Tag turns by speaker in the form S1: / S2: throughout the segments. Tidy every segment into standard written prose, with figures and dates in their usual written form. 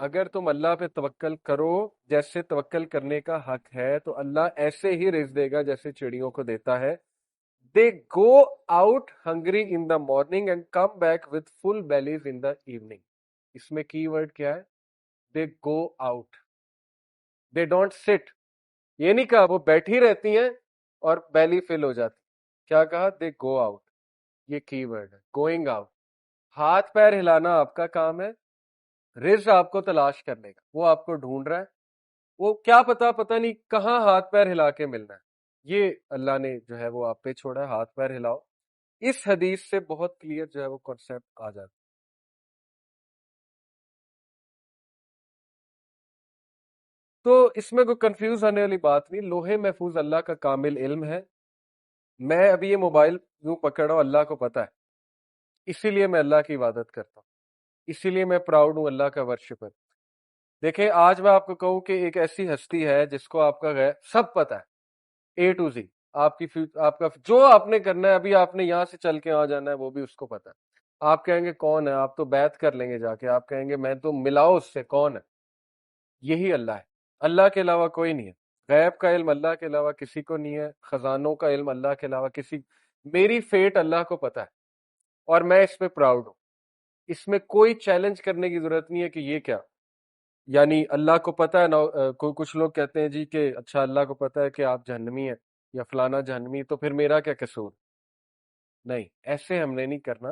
S1: اگر تم اللہ پہ توکل کرو جیسے توکل کرنے کا حق ہے تو اللہ ایسے ہی رزق دے گا جیسے چڑیوں کو دیتا ہے. They go out hungry in the morning and come back with full bellies in the evening. اس میں کی ورڈ کیا ہے؟ They go out. They don't سٹ. یہ نہیں کہا وہ بیٹھی رہتی ہیں اور بیلی فل ہو جاتی. کیا کہا؟ دے گو آؤٹ. یہ کی ورڈ ہے، گوئنگ آؤٹ. ہاتھ پیر ہلانا آپ کا کام ہے، رزق آپ کو تلاش کرنے کا. وہ آپ کو ڈھونڈ رہا ہے، وہ کیا پتا نہیں کہاں ہاتھ پیر ہلا کے ملنا ہے. یہ اللہ نے جو ہے وہ آپ پہ چھوڑا ہے، ہاتھ پیر ہلاؤ. اس حدیث سے بہت کلیئر جو ہے وہ کانسیپٹ آ جاتا ہے. تو اس میں کوئی کنفیوز ہونے والی بات نہیں. لوہے محفوظ اللہ کا کامل علم ہے. میں ابھی یہ موبائل یوں پکڑ رہا ہوں، اللہ کو پتا ہے. اسی لیے میں اللہ کی عبادت کرتا ہوں، اسی لیے میں پراؤڈ ہوں اللہ کا ورشپر. دیکھیں آج میں آپ کو کہوں کہ ایک ایسی ہستی ہے جس کو آپ کا سب پتا ہے، اے ٹو زی. آپ کا جو آپ نے کرنا ہے، ابھی آپ نے یہاں سے چل کے آ جانا ہے، وہ بھی اس کو پتا ہے. آپ کہیں گے کون ہے؟ آپ تو بیعت کر لیں گے جا کے. آپ کہیں گے میں تو ملاؤ اس سے، کون ہے؟ یہی اللہ ہے. اللہ کے علاوہ کوئی نہیں ہے. غیب کا علم اللہ کے علاوہ کسی کو نہیں ہے. خزانوں کا علم اللہ کے علاوہ کسی. میری فیٹ اللہ کو پتا ہے اور میں اس پہ پراؤڈ ہوں. اس میں کوئی چیلنج کرنے کی ضرورت نہیں ہے کہ یہ کیا، یعنی اللہ کو پتا ہے. کچھ لوگ کہتے ہیں جی کہ اچھا اللہ کو پتا ہے کہ آپ جہنمی ہیں یا فلانا جہنمی، تو پھر میرا کیا قصور؟ نہیں، ایسے ہم نے نہیں کرنا.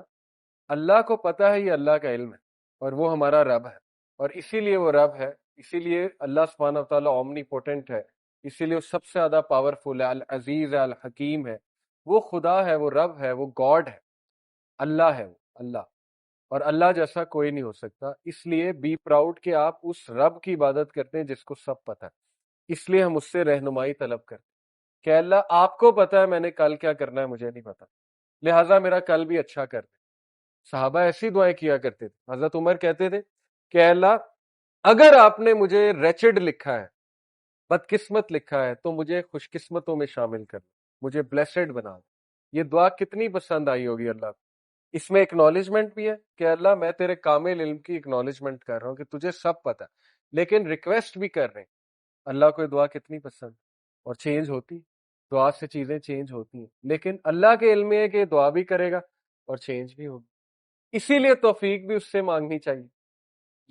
S1: اللہ کو پتا ہے، یہ اللہ کا علم ہے اور وہ ہمارا رب ہے. اور اسی لیے وہ رب ہے، اسی لیے اللہ سبحانہ وتعالیٰ اومنی پوٹنٹ ہے، اسی لیے وہ سب سے زیادہ پاورفل ہے، العزیز ہے، الحکیم ہے. وہ خدا ہے، وہ رب ہے، وہ گاڈ ہے، اللہ ہے وہ اللہ. اور اللہ جیسا کوئی نہیں ہو سکتا. اس لیے بی پراؤڈ کہ آپ اس رب کی عبادت کرتے ہیں جس کو سب پتہ ہے. اس لیے ہم اس سے رہنمائی طلب کرتے ہیں کہ اللہ آپ کو پتا ہے میں نے کل کیا کرنا ہے، مجھے نہیں پتا، لہٰذا میرا کل بھی اچھا کر دے. صحابہ ایسی دعائیں کیا کرتے تھے. حضرت عمر کہتے تھے کہ اللہ اگر آپ نے مجھے ریچڈ لکھا ہے، بدقسمت لکھا ہے، تو مجھے خوش قسمتوں میں شامل کر دو، مجھے بلیسڈ بنا دو. یہ دعا کتنی پسند آئی ہوگی اللہ کو. اس میں اکنالجمنٹ بھی ہے کہ اللہ میں تیرے کامل علم کی اکنالجمنٹ کر رہا ہوں کہ تجھے سب پتہ ہے، لیکن ریکویسٹ بھی کر رہے ہیں. اللہ کو یہ دعا کتنی پسند، اور چینج ہوتی. دعا سے چیزیں چینج ہوتی ہیں، لیکن اللہ کے علم میں ہے کہ یہ دعا بھی کرے گا اور چینج بھی ہوگی. اسی لیے توفیق بھی اس سے مانگنی چاہیے.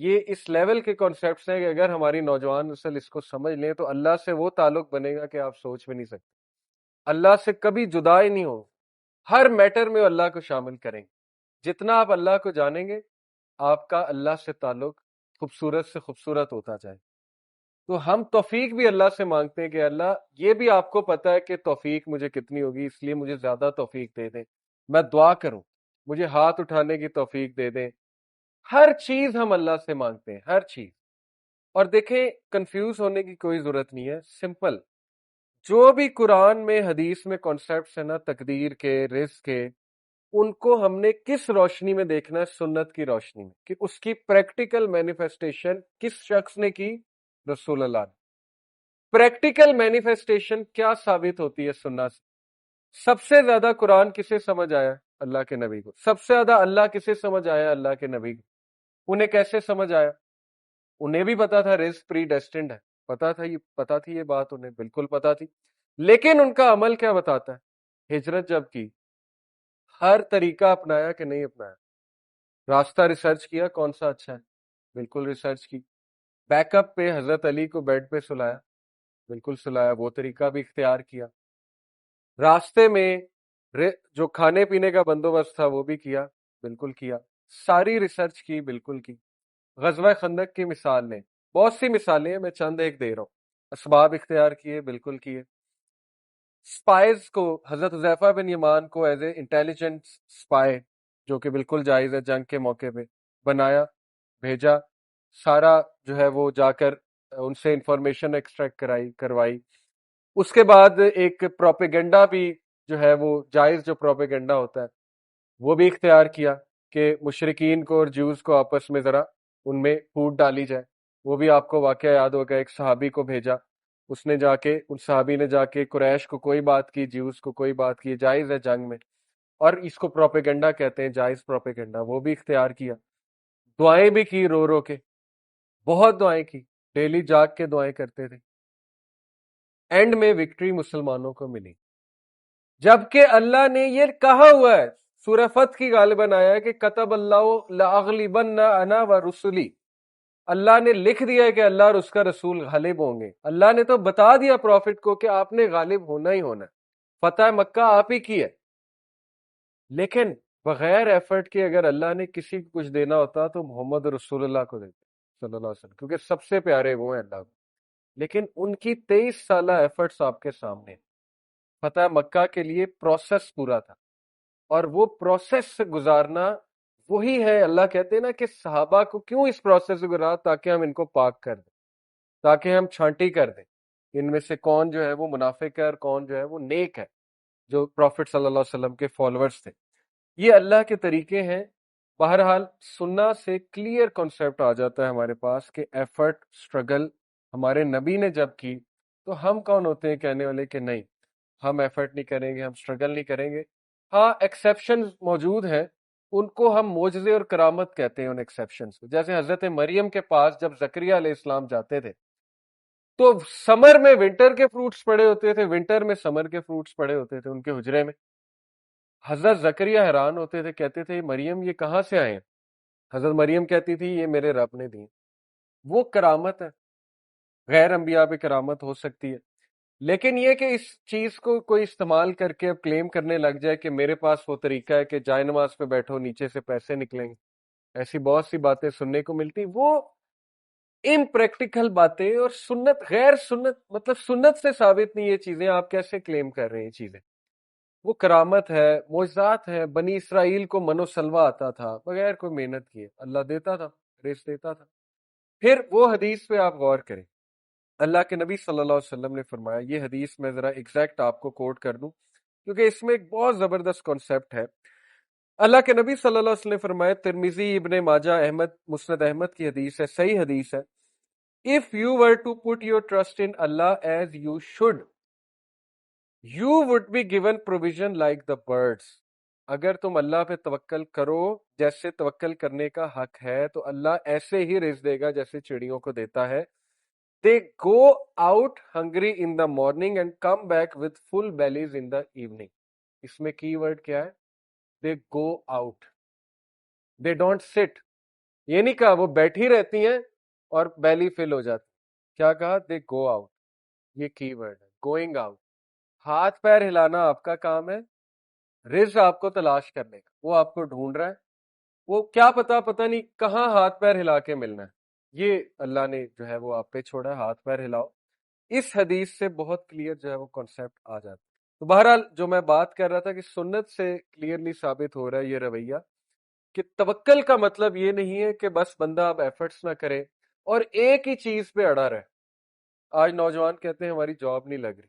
S1: یہ اس لیول کے کانسیپٹس ہیں کہ اگر ہماری نوجوان نسل اس کو سمجھ لیں تو اللہ سے وہ تعلق بنے گا کہ آپ سوچ بھی نہیں سکتے. اللہ سے کبھی جدا ہی نہیں ہو. ہر میٹر میں اللہ کو شامل کریں گے. جتنا آپ اللہ کو جانیں گے آپ کا اللہ سے تعلق خوبصورت سے خوبصورت ہوتا جائے. تو ہم توفیق بھی اللہ سے مانگتے ہیں کہ اللہ یہ بھی آپ کو پتا ہے کہ توفیق مجھے کتنی ہوگی، اس لیے مجھے زیادہ توفیق دے دیں. میں دعا کروں مجھے ہاتھ اٹھانے کی توفیق دے دیں. ہر چیز ہم اللہ سے مانگتے ہیں، ہر چیز. اور دیکھیں کنفیوز ہونے کی کوئی ضرورت نہیں ہے، سمپل. جو بھی قرآن میں حدیث میں کانسیپٹس ہیں نا، تقدیر کے، رزق کے، ان کو ہم نے کس روشنی میں دیکھنا ہے؟ سنت کی روشنی میں، کہ اس کی پریکٹیکل مینیفیسٹیشن کس شخص نے کی؟ رسول اللہ نے. پریکٹیکل مینیفیسٹیشن کیا ثابت ہوتی ہے سننا سے؟ سب سے زیادہ قرآن کسے سمجھ آیا؟ اللہ کے نبی کو. سب سے زیادہ اللہ کسے سمجھ آیا؟ اللہ کے نبی کو. انہیں کیسے سمجھ آیا؟ انہیں بھی پتا تھا رزق پری ڈیسٹنڈ ہے، پتا تھی یہ بات، انہیں بالکل پتا تھی. لیکن ان کا عمل کیا بتاتا ہے؟ ہجرت جب کی ہر طریقہ اپنایا کہ نہیں اپنایا؟ راستہ ریسرچ کیا کون سا اچھا ہے؟ بالکل ریسرچ کی. بیک اپ پہ حضرت علی کو بیڈ پہ سلایا، بالکل سلایا، وہ طریقہ بھی اختیار کیا. راستے میں جو کھانے پینے کا بندوبست تھا وہ بھی کیا، بالکل کیا. ساری ریسرچ کی، بالکل کی. غزوہ خندق کی مثال لیں، بہت سی مثالیں ہیں، میں چند ایک دے رہا ہوں. اسباب اختیار کیے، بالکل کیے. سپائز کو، حضرت حذیفہ بن یمان کو ایز اے انٹیلیجنٹ سپائے، جو کہ بالکل جائز ہے، جنگ کے موقع پہ بنایا، بھیجا. سارا جو ہے وہ جا کر ان سے انفارمیشن ایکسٹریکٹ کروائی. اس کے بعد ایک پروپیگنڈا بھی جو ہے وہ جائز، جو پروپیگنڈا ہوتا ہے وہ بھی اختیار کیا کہ مشرکین کو اور جیوز کو آپس میں ذرا ان میں پھوٹ ڈالی جائے. وہ بھی آپ کو واقعہ یاد ہوگا، ایک صحابی کو بھیجا، اس نے جا کے، ان صحابی نے جا کے قریش کو کوئی بات کی، جیوز کو کوئی بات کی، جائز ہے جنگ میں، اور اس کو پروپیگنڈا کہتے ہیں، جائز پروپیگنڈا، وہ بھی اختیار کیا. دعائیں بھی کی رو رو کے. بہت دعائیں کی، ڈیلی جاگ کے دعائیں کرتے تھے، اینڈ میں وکٹری مسلمانوں کو ملی، جبکہ اللہ نے یہ کہا ہوا ہے، سورہ فتح کی غالباً آیا ہے کہ کتب اللہ لأغلبن انا ورسلی، اللہ نے لکھ دیا ہے کہ اللہ اور اس کا رسول غالب ہوں گے۔ اللہ نے تو بتا دیا پروفٹ کو کہ آپ نے غالب ہونا ہی ہونا ہے، فتح مکہ آپ ہی کی ہے، لیکن بغیر ایفرٹ کے اگر اللہ نے کسی کو کچھ دینا ہوتا تو محمد رسول اللہ کو دیتے صلی اللہ علیہ وسلم، کیونکہ سب سے پیارے وہ ہیں اللہ کو، لیکن ان کی 23 سالہ ایفرٹس آپ کے سامنے ہیں۔ فتح مکہ کے لیے پروسیس پورا تھا، اور وہ پروسیس سے گزارنا وہی ہے، اللہ کہتے ہیں نا کہ صحابہ کو کیوں اس پروسیس سے گزارا، تاکہ ہم ان کو پاک کر دیں، تاکہ ہم چھانٹی کر دیں ان میں سے کون جو ہے وہ منافق ہے اور کون جو ہے وہ نیک ہے، جو پروفٹ صلی اللہ علیہ وسلم کے فالوورز تھے۔ یہ اللہ کے طریقے ہیں۔ بہرحال سننا سے کلیئر کنسیپٹ آ جاتا ہے ہمارے پاس کہ ایفرٹ، اسٹرگل ہمارے نبی نے جب کی تو ہم کون ہوتے ہیں کہنے والے کہ نہیں ہم ایفرٹ نہیں کریں گے، ہم اسٹرگل نہیں کریں گے۔ ہاں ایکسیپشن موجود ہیں، ان کو ہم معجزے اور کرامت کہتے ہیں ان ایکسیپشنز کو، جیسے حضرت مریم کے پاس جب زکریا علیہ السلام جاتے تھے تو سمر میں ونٹر کے فروٹس پڑے ہوتے تھے، ونٹر میں سمر کے فروٹس پڑے ہوتے تھے ان کے حجرے میں۔ حضرت زکریا حیران ہوتے تھے، کہتے تھے مریم یہ کہاں سے آئے ہیں؟ حضرت مریم کہتی تھی یہ میرے رب نے دی۔ وہ کرامت ہے، غیر انبیاء پہ کرامت ہو سکتی ہے، لیکن یہ کہ اس چیز کو کوئی استعمال کر کے اب کلیم کرنے لگ جائے کہ میرے پاس وہ طریقہ ہے کہ جائے نماز پہ بیٹھو نیچے سے پیسے نکلیں گے، ایسی بہت سی باتیں سننے کو ملتی، وہ امپریکٹیکل باتیں اور سنت غیر سنت، مطلب سنت سے ثابت نہیں، یہ چیزیں آپ کیسے کلیم کر رہے ہیں؟ یہ چیزیں وہ کرامت ہے، معجزات ہے۔ بنی اسرائیل کو من و سلوہ آتا تھا بغیر کوئی محنت کیے، اللہ دیتا تھا، رزق دیتا تھا۔ پھر وہ حدیث پہ آپ غور کریں، اللہ کے نبی صلی اللہ علیہ وسلم نے فرمایا، یہ حدیث میں ذرا ایگزیکٹ آپ کو کوٹ کر دوں کیونکہ اس میں ایک بہت زبردست کانسیپٹ ہے۔ اللہ کے نبی صلی اللہ علیہ وسلم نے فرمایا، ترمذی، ابن ماجہ، احمد، مسند احمد کی حدیث ہے، صحیح حدیث ہے، if you were to put your trust in Allah as you should, you would be given provision like the birds۔ اگر تم اللہ پہ توکل کرو جیسے توکل کرنے کا حق ہے تو اللہ ایسے ہی رزق دے گا جیسے چڑیوں کو دیتا ہے۔ They go out hungry in the morning and come back with full bellies in the evening۔ اس میں کی ورڈ کیا ہے؟ They go out، they don't sit۔ یہ نہیں کہا وہ بیٹھی رہتی ہیں اور بیلی فل ہو جاتی، کیا کہا؟ They go out۔ یہ کی ورڈ ہے، گوئنگ آؤٹ۔ ہاتھ پیر ہلانا آپ کا کام ہے، رزق آپ کو تلاش کرنے کا، وہ آپ کو ڈھونڈ رہا ہے، وہ کیا پتہ نہیں کہاں ہاتھ پیر ہلا کے ملنا ہے، یہ اللہ نے جو ہے وہ آپ پہ چھوڑا ہے، ہاتھ پیر ہلاؤ۔ اس حدیث سے بہت کلیئر جو ہے وہ کانسیپٹ آ جاتا ہے۔ تو بہرحال جو میں بات کر رہا تھا کہ سنت سے کلیئرلی ثابت ہو رہا ہے یہ رویہ کہ توکل کا مطلب یہ نہیں ہے کہ بس بندہ اب ایفرٹس نہ کرے اور ایک ہی چیز پہ اڑا رہے۔ آج نوجوان کہتے ہیں ہماری جاب نہیں لگ رہی،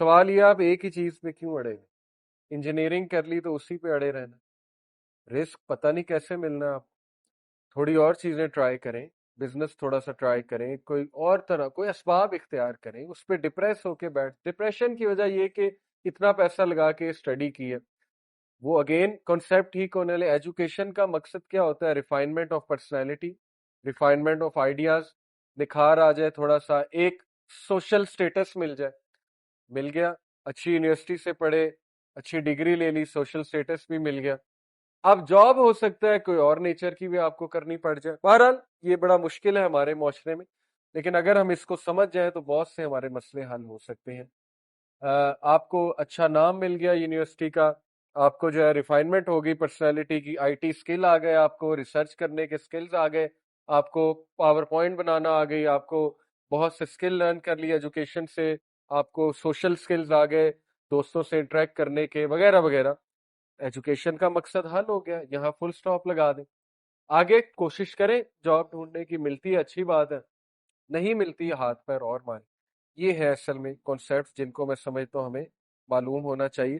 S1: سوال یہ آپ ایک ہی چیز پہ کیوں اڑے گے؟ انجینئرنگ کر لی تو اسی پہ اڑے رہنا، رسک پتہ نہیں کیسے ملنا ہے آپ، تھوڑی اور چیزیں ٹرائی کریں، بزنس تھوڑا سا ٹرائی کریں، کوئی اور طرح کوئی اسباب اختیار کریں، اس پہ ڈپریس ہو کے ڈپریشن کی وجہ یہ کہ اتنا پیسہ لگا کے اسٹڈی کی ہے، وہ اگین کنسیپٹ ٹھیک ہونے لے۔ ایجوکیشن کا مقصد کیا ہوتا ہے؟ Refinement of personality, refinement of ideas, نکھار آ جائے، تھوڑا سا ایک سوشل سٹیٹس مل جائے، مل گیا، اچھی یونیورسٹی سے پڑھے، اچھی ڈگری لے لی، سوشل سٹیٹس بھی مل گیا، اب جاب ہو سکتا ہے کوئی اور نیچر کی بھی آپ کو کرنی پڑ جائے۔ بہرحال یہ بڑا مشکل ہے ہمارے معاشرے میں، لیکن اگر ہم اس کو سمجھ جائیں تو بہت سے ہمارے مسئلے حل ہو سکتے ہیں۔ آپ کو اچھا نام مل گیا یونیورسٹی کا، آپ کو جو ہے ریفائنمنٹ ہوگی پرسنالٹی کی، آئی ٹی اسکل آ گئے، آپ کو ریسرچ کرنے کے اسکلز آ گئے، آپ کو پاور پوائنٹ بنانا آ گئی، آپ کو بہت سے اسکل لرن کر لی ایجوکیشن سے، آپ کو سوشل اسکلز آ گئے، دوستوں سے انٹریکٹ کرنے کے وغیرہ وغیرہ۔ ایجوکیشن کا مقصد حل ہو گیا، یہاں فل سٹاپ لگا دیں، آگے کوشش کریں جاب ڈھونڈنے کی، ملتی ہے اچھی بات ہے، نہیں ملتی ہاتھ پیر اور ماریں۔ یہ ہے اصل میں کانسیپٹ جن کو میں سمجھتا ہوں ہمیں معلوم ہونا چاہیے۔